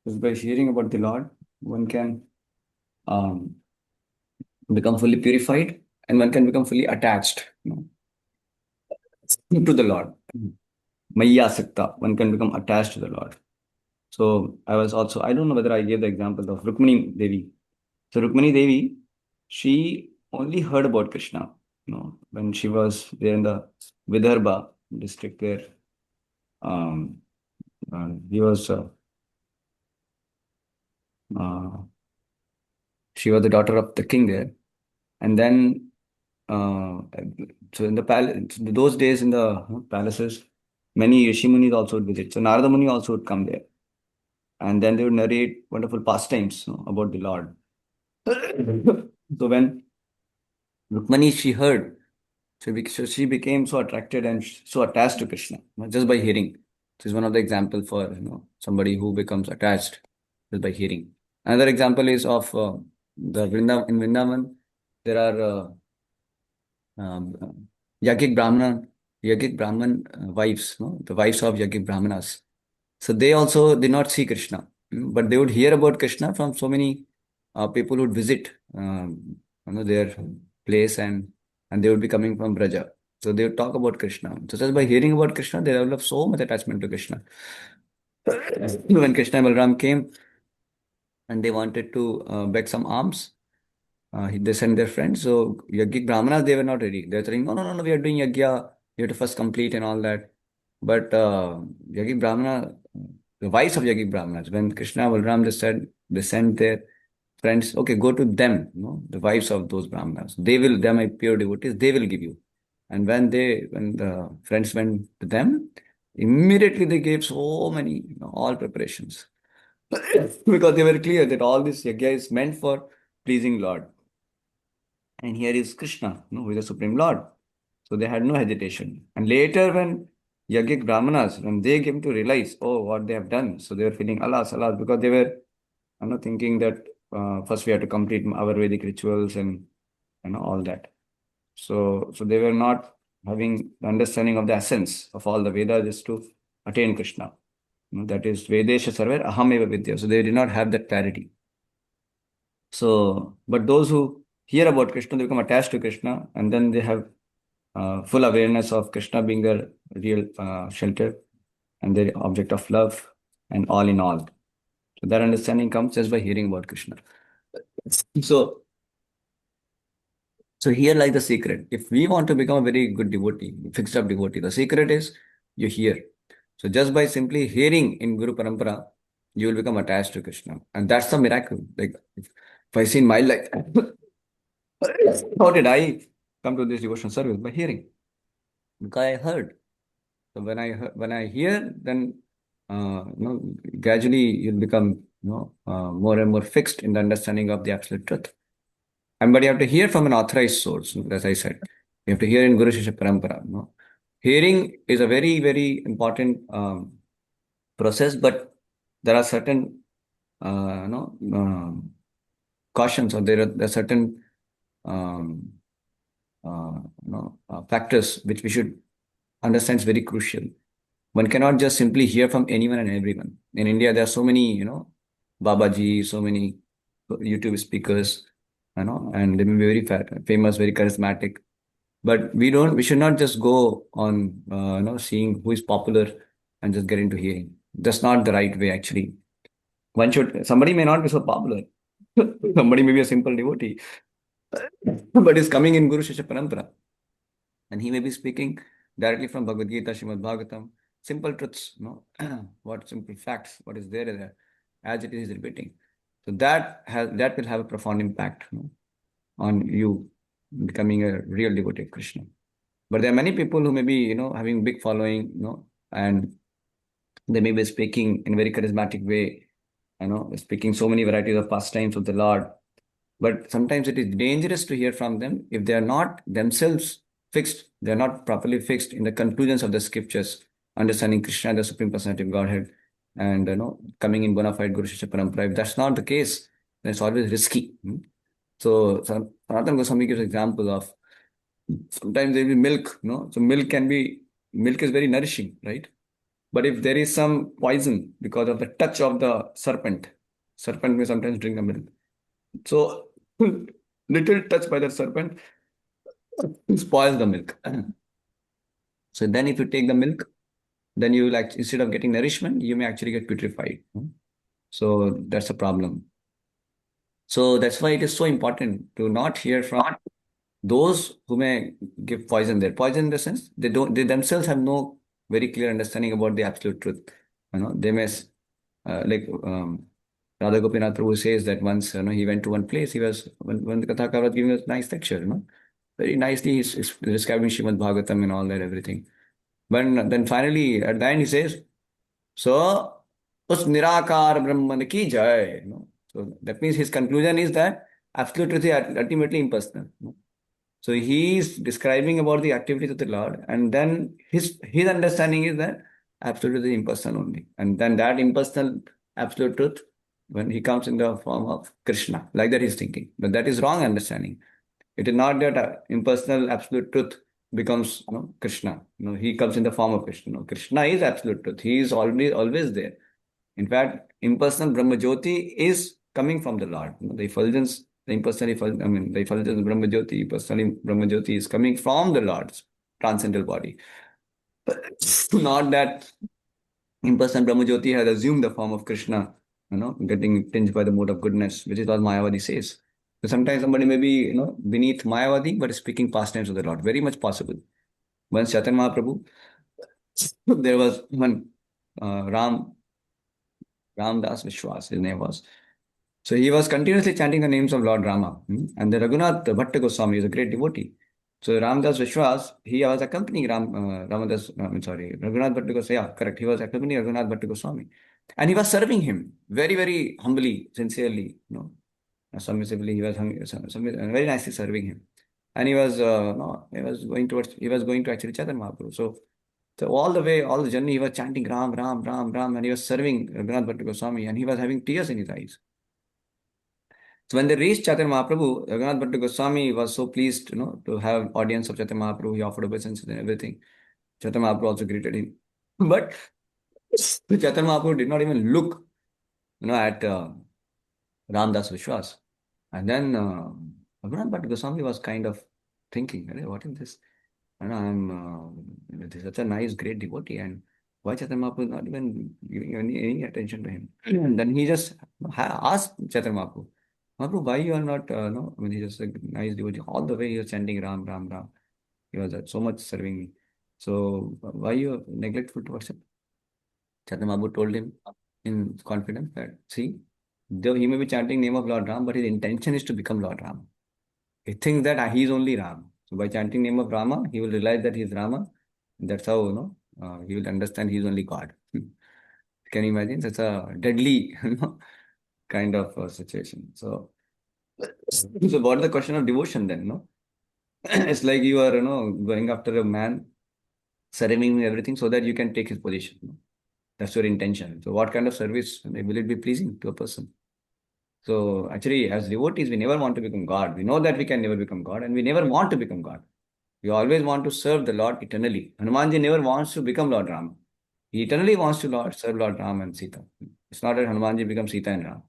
Just by hearing about the Lord, one can um, become fully purified and one can become fully attached, to the Lord. Mayy āsakta, one can become attached to the Lord. So I don't know whether I gave the example of Rukmini Devi. So Rukmini Devi, she only heard about Krishna, when she was there in the Vidarbha district where um, he was, uh, she was the daughter of the king there. And then, so in the palace, those days in the palaces, many Rishi Munis also would visit. So Narada Muni also would come there. And then they would narrate wonderful pastimes, about the Lord. So when Rukmani, she heard, so she became so attracted and so attached to Krishna, just by hearing. This is one of the example for somebody who becomes attached just by hearing. Another example is of in Vrindavan. There are Yagik Brahman wives, no? The wives of Yagik Brahmanas. So they also did not see Krishna, but they would hear about Krishna from so many people who would visit their place, and they would be coming from Braja. So they would talk about Krishna. So just by hearing about Krishna, they develop so much attachment to Krishna. When Krishna and Balram came and they wanted to beg some alms, they sent their friends. So Yagik Brahmanas, they were not ready. They were saying, no, no, no, no, we are doing Yagya. You have to first complete and all that. But Yagik Brahmana, the wives of Yagik Brahmanas, when Krishna and Balram just said, they sent their friends, okay, go to them, the wives of those Brahmanas. They are my pure devotees, they will give you. And when the friends went to them, immediately they gave so many, all preparations. Because they were clear that all this yagya is meant for pleasing Lord. And here is Krishna, who is the Supreme Lord. So they had no hesitation. And later when Yagik Brahmanas, when they came to realize, oh, what they have done, so they were feeling alas, alas, because they were thinking that first we have to complete our Vedic rituals and all that. So they were not having the understanding of the essence of all the Vedas is to attain Krishna. That is Vedesha Sarver Ahameva Vidya. So they did not have that clarity. So, but those who hear about Krishna, they become attached to Krishna, and then they have full awareness of Krishna being their real shelter and their object of love and all in all. So that understanding comes just by hearing about Krishna. So, so here lies the secret. If we want to become a very good devotee, fixed up devotee, the secret is you hear. So just by simply hearing in Guru Parampara, you will become attached to Krishna. And that's the miracle. Like if I see in my life, how did I come to this devotional service? By hearing. Because I heard. So when I hear, then gradually you'll become more and more fixed in the understanding of the absolute truth. And but you have to hear from an authorized source, as I said. You have to hear in Guru Shishya Parampara. Hearing is a very, very important process, but there are certain cautions, or there are certain um, factors which we should understand is very crucial. One cannot just simply hear from anyone and everyone. In India, there are so many, Babaji, so many YouTube speakers, and they may be very famous, very charismatic. But we should not just go on, seeing who is popular and just get into hearing. That's not the right way, actually. Somebody may not be so popular. Somebody may be a simple devotee, but is coming in Guru Shishya Parampara. And he may be speaking directly from Bhagavad-gītā, Srimad Bhagavatam, simple truths, what simple facts, what is there, as it is repeating. So that will have a profound impact, on you becoming a real devotee of Krishna. But there are many people who may be, having big following, and they may be speaking in a very charismatic way, speaking so many varieties of pastimes of the Lord. But sometimes it is dangerous to hear from them if they are not themselves fixed, they are not properly fixed in the conclusions of the scriptures, understanding Krishna, the Supreme Personality of Godhead, and coming in bona fide Guru Shishya Parampara. If that's not the case, then it's always risky. So Sanatana Goswami gives an example of sometimes there will be milk, So milk is very nourishing, right? But if there is some poison because of the touch of the serpent may sometimes drink the milk. So little touch by the serpent spoils the milk. So then if you take the milk, then you will actually, instead of getting nourishment, you may actually get putrefied. So that's a problem. So that's why it is so important to not hear from those who may give poison there. Poison in the sense they themselves have no very clear understanding about the absolute truth. They may like Radha Gopinath Prabhu says that once he went to one place, he was when the Kathakar was giving a nice lecture, very nicely he's describing Srimad Bhagavatam and all that everything. But then finally at the end he says, so us nirakar brahman ki jai. So that means his conclusion is that absolute truth is ultimately impersonal. So he is describing about the activities of the Lord, and then his understanding is that absolute truth is impersonal only. And then that impersonal absolute truth, when he comes in the form of Kṛṣṇa, like that he's thinking. But that is wrong understanding. It is not that impersonal absolute truth becomes Kṛṣṇa. He comes in the form of Kṛṣṇa. Kṛṣṇa is absolute truth. He is always there. In fact, impersonal Brahma Jyoti is coming from the Lord. The effulgence, the impersonal the effulgence of Brahma Jyoti, personally Brahma Jyoti is coming from the Lord's transcendental body. But not that impersonal Brahma Jyoti has assumed the form of Kṛṣṇa, getting tinged by the mode of goodness, which is what Mayavadi says. So sometimes somebody may be, beneath Mayavadi, but speaking past tense of the Lord. Very much possible. Once Chaitanya Mahaprabhu, there was one Ramdas Vishwas, his name was. So he was continuously chanting the names of Lord Rama. And the Raghunath Bhatta Goswami is a great devotee. So Ramdas Vishwas, he was accompanying Raghunath Bhatta Goswami. Yeah, correct. He was accompanying Raghunath Bhatta Goswami. And he was serving him very, very humbly, sincerely, submissively. He was very nicely serving him. And he was going to actually Chaitanya Mahaprabhu. So all the way, all the journey, he was chanting Ram, Ram, Ram, Ram, and he was serving Raghunath Bhatta Goswami, and he was having tears in his eyes. So when they reached Chaitanya Mahaprabhu, Raghunath Bhatta Goswami was so pleased, to have audience of Chaitanya Mahaprabhu. He offered obeisances and everything. Chaitanya Mahaprabhu also greeted him. But Chaitanya Mahaprabhu did not even look, at Ramdas Vishwas. And then Raghunath Bhatta Goswami was kind of thinking, what is this? This is such a nice, great devotee, and why Chaitanya Mahaprabhu is not even giving any attention to him? And then he just asked Chaitanya Mahaprabhu, Mahaprabhu, why you are not, he's just a nice devotee. All the way he was chanting Ram, Ram, Ram. He was so much serving me. So why you are neglectful towards him? Chaitanya Mahaprabhu told him in confidence that, see, though he may be chanting name of Lord Ram, but his intention is to become Lord Ram. He thinks that he is only Ram. So by chanting name of Rama, he will realize that he is Rama. That's how, he will understand he is only God. Can you imagine? Such a deadly, kind of situation. So what is the question of devotion then, It's like you are, going after a man, serving him everything so that you can take his position. That's your intention. So what kind of service will it be pleasing to a person? So actually, as devotees, we never want to become God. We know that we can never become God, and we never want to become God. We always want to serve the Lord eternally. Hanumanji never wants to become Lord Ram. He eternally wants to serve Lord Ram and Sita. It's not that Hanumanji becomes Sita and Ram.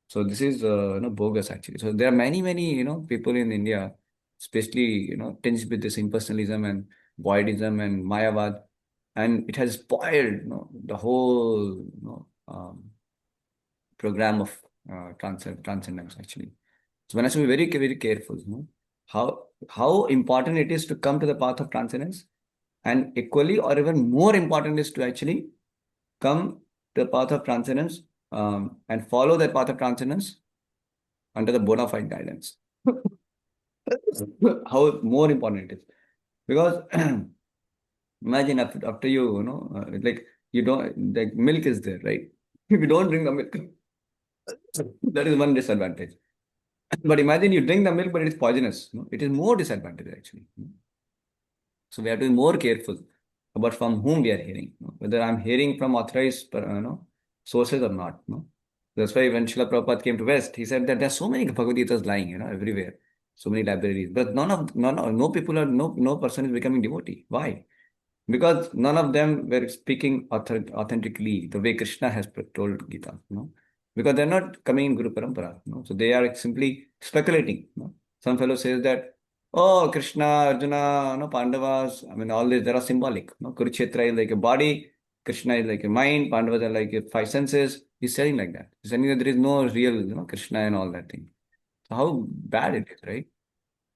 So this is bogus actually. So there are many, many people in India, especially tinged with this impersonalism and voidism and Mayavad, and it has spoiled the whole program of transcendence actually. So one has to be very, very careful. How important it is to come to the path of transcendence, and equally or even more important is to actually come to the path of transcendence and follow that path of transcendence under the bona fide guidance. How more important it is. Because imagine after you, like you don't, like milk is there, right? If you don't drink the milk, that is one disadvantage. But imagine you drink the milk, but it is poisonous. It is more disadvantage actually. So we have to be more careful about from whom we are hearing. Whether I'm hearing from authorized sources or not. That's why when Srila Prabhupada came to West, he said that there are so many Bhagavad-gītās lying, everywhere. So many libraries. But no person is becoming devotee. Why? Because none of them were speaking authentically the way Krishna has told Gita, because they're not coming in Guru Parampara, so they are simply speculating. Some fellow says that, oh, Krishna, Arjuna, Pandavas, I mean, all these, they are symbolic. Kurukshetra is like a body, Krishna is like a mind, Pandavas are like a five senses. He's saying like that. He's saying that there is no real, Krishna and all that thing. So how bad it is, right?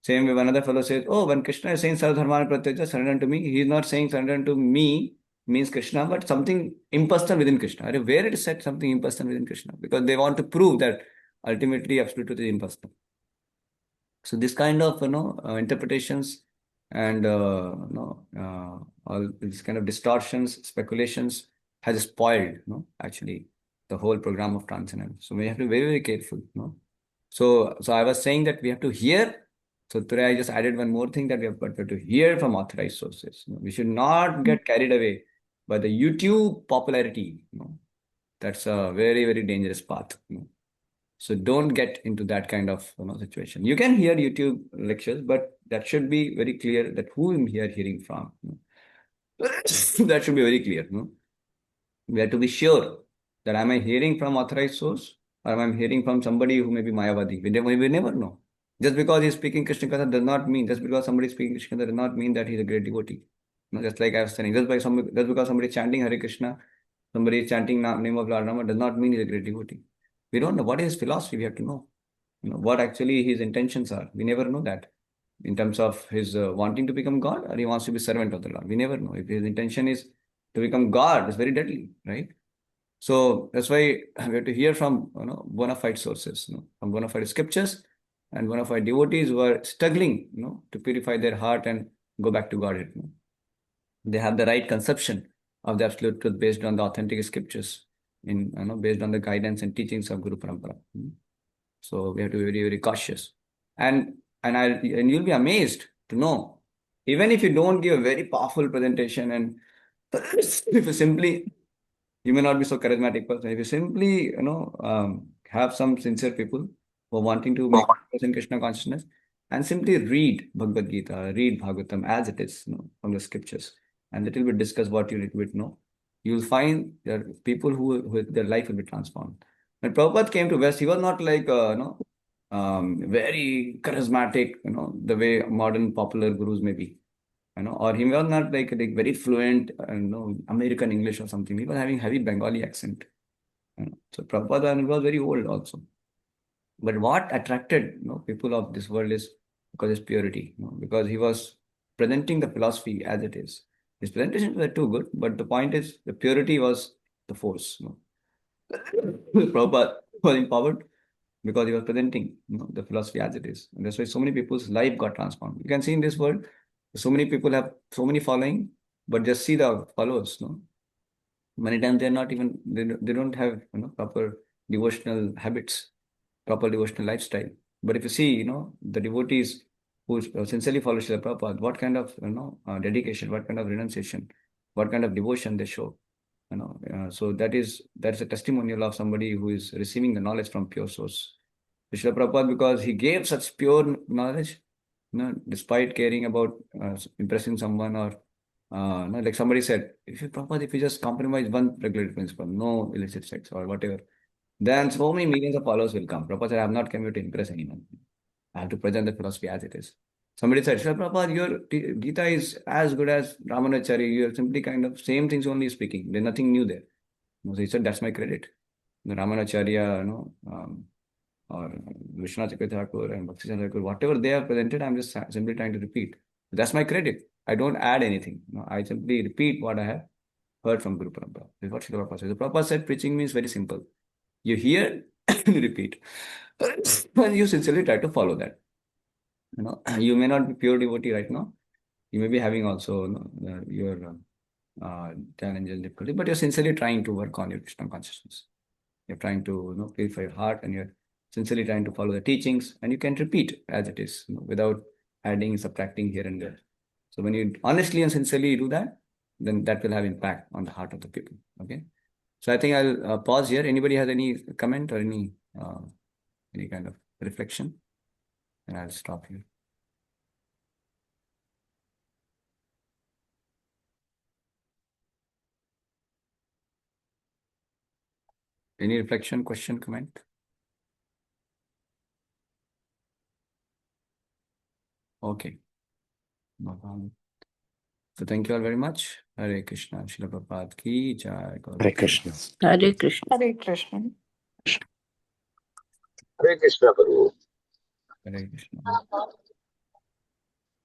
Same way, another fellow says, oh, when Krishna is saying Sarvadharmana Pratyaja, surrender unto me, he is not saying surrender unto me means Krishna, but something impersonal within Krishna. Where it is said something impersonal within Krishna? Because they want to prove that ultimately absolute truth is impersonal. So this kind of interpretations and all these kind of distortions, speculations has spoiled actually the whole program of transcendence. So we have to be very, very careful. So I was saying that we have to hear. So today I just added one more thing that we have got to hear from authorized sources. We should not get carried away by the YouTube popularity. That's a very, very dangerous path. So don't get into that kind of situation. You can hear YouTube lectures, but that should be very clear that who am here hearing from. That should be very clear. We have to be sure that am I hearing from authorized source or am I hearing from somebody who may be Mayavadi. We never know. Just because he's speaking Krishna Katha does not mean, just because somebody is speaking Krishna Katha does not mean that he's a great devotee. Just like I was saying, just because somebody is chanting Hare Krishna, somebody is chanting name of Lord Rama does not mean he's a great devotee. We don't know what is his philosophy. We have to know, what actually his intentions are. We never know that in terms of his wanting to become God or he wants to be servant of the Lord. We never know. If his intention is to become God, it's very deadly, right? So that's why we have to hear from bona fide sources, from bona fide scriptures and bona fide devotees who are struggling, to purify their heart and go back to Godhead. They have the right conception of the absolute truth based on the authentic scriptures, based on the guidance and teachings of Guru Parampara. So we have to be very, very cautious, and you'll be amazed to know, even if you don't give a very powerful presentation, and if you may not be so charismatic person. If you simply, have some sincere people who are wanting to make progress in Krishna consciousness and simply read Bhagavad-gītā, read Bhagavatam as it is, from the scriptures, and little bit discuss what you little bit know, you'll find there are people who their life will be transformed. When Prabhupada came to West, he was not like, very charismatic, the way modern popular gurus may be. Or he was not like very fluent, American English or something. He was having heavy Bengali accent. So Prabhupada was very old also. But what attracted people of this world is because his purity, because he was presenting the philosophy as it is. His presentations were too good, but the point is the purity was the force. Prabhupada was empowered because he was presenting the philosophy as it is. And that's why so many people's life got transformed. You can see in this world, so many people have so many following, but just see the followers. Many times they're not even, they don't have proper devotional habits, proper devotional lifestyle. But if you see, the devotees who sincerely follow Srila Prabhupada, what kind of dedication, what kind of renunciation, what kind of devotion they show. So that's a testimonial of somebody who is receiving the knowledge from pure source. Srila Prabhupada, because he gave such pure knowledge, despite caring about impressing someone or like somebody said, if you just compromise one regulatory principle, no illicit sex or whatever, then so many millions of followers will come. Prabhupada said, I have not come here to impress anyone. I have to present the philosophy as it is. Somebody said, Srila Prabhupada, your Gita is as good as Ramanacharya. You are simply kind of same things only speaking. There's nothing new there. So he said, that's my credit. The Ramanacharya, or Vishwanath Chakravarti and Bhakti Thakur, whatever they have presented, I'm just simply trying to repeat. That's my credit. I don't add anything. I simply repeat what I have heard from Guru Parampara. This is what Srila Prabhupada said. The Prabhupada said preaching means very simple. You hear and you repeat. And you sincerely try to follow that. You may not be pure devotee right now. You may be having also your challenges and difficulty, but you're sincerely trying to work on your Krishna consciousness. You're trying to purify your heart, and you're sincerely trying to follow the teachings, and you can repeat as it is, without adding, subtracting here and there. So when you honestly and sincerely do that, then that will have impact on the heart of the people. Okay. So I think I'll pause here. Anybody has any comment or any kind of reflection? And I'll stop here. Any reflection, question, comment? Okay. No problem. So thank you all very much. Hare Krishna. Śrīla Prabhupada ki jai. Hare Krishna. Hare Krishna. Hare Krishna. Hare Krishna, Prabhu. Hare Krishna.